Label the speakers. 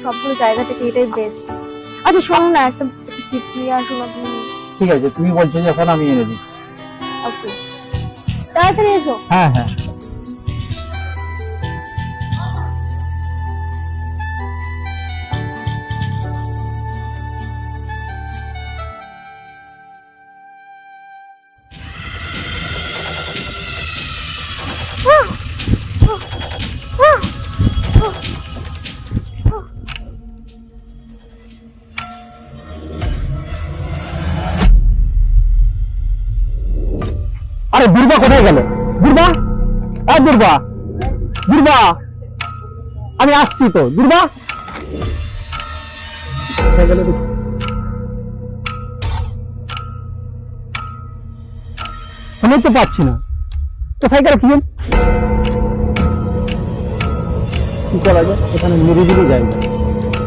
Speaker 1: সবগুলো জায়গা থেকে এটাই বেস্ট। আচ্ছা শোনো না, একটা টিপ নিয়ে আসো না তুমি।
Speaker 2: ঠিক আছে, তুমি বলছো যখন আমি এনে দিচ্ছি।
Speaker 1: ওকে, তাড়াতাড়ি এসো।
Speaker 2: হ্যাঁ হ্যাঁ। আরে দুর্বা কোথায় গেল? দুর্বা, দুর্বা, দুর্বা, আমি আসছি তো। দুর্বা কোথায় গেল? আমি তো পাচ্ছি না, কোথায় গেল? কি করা যায়? এখানে নিরিবিলি জায়গা।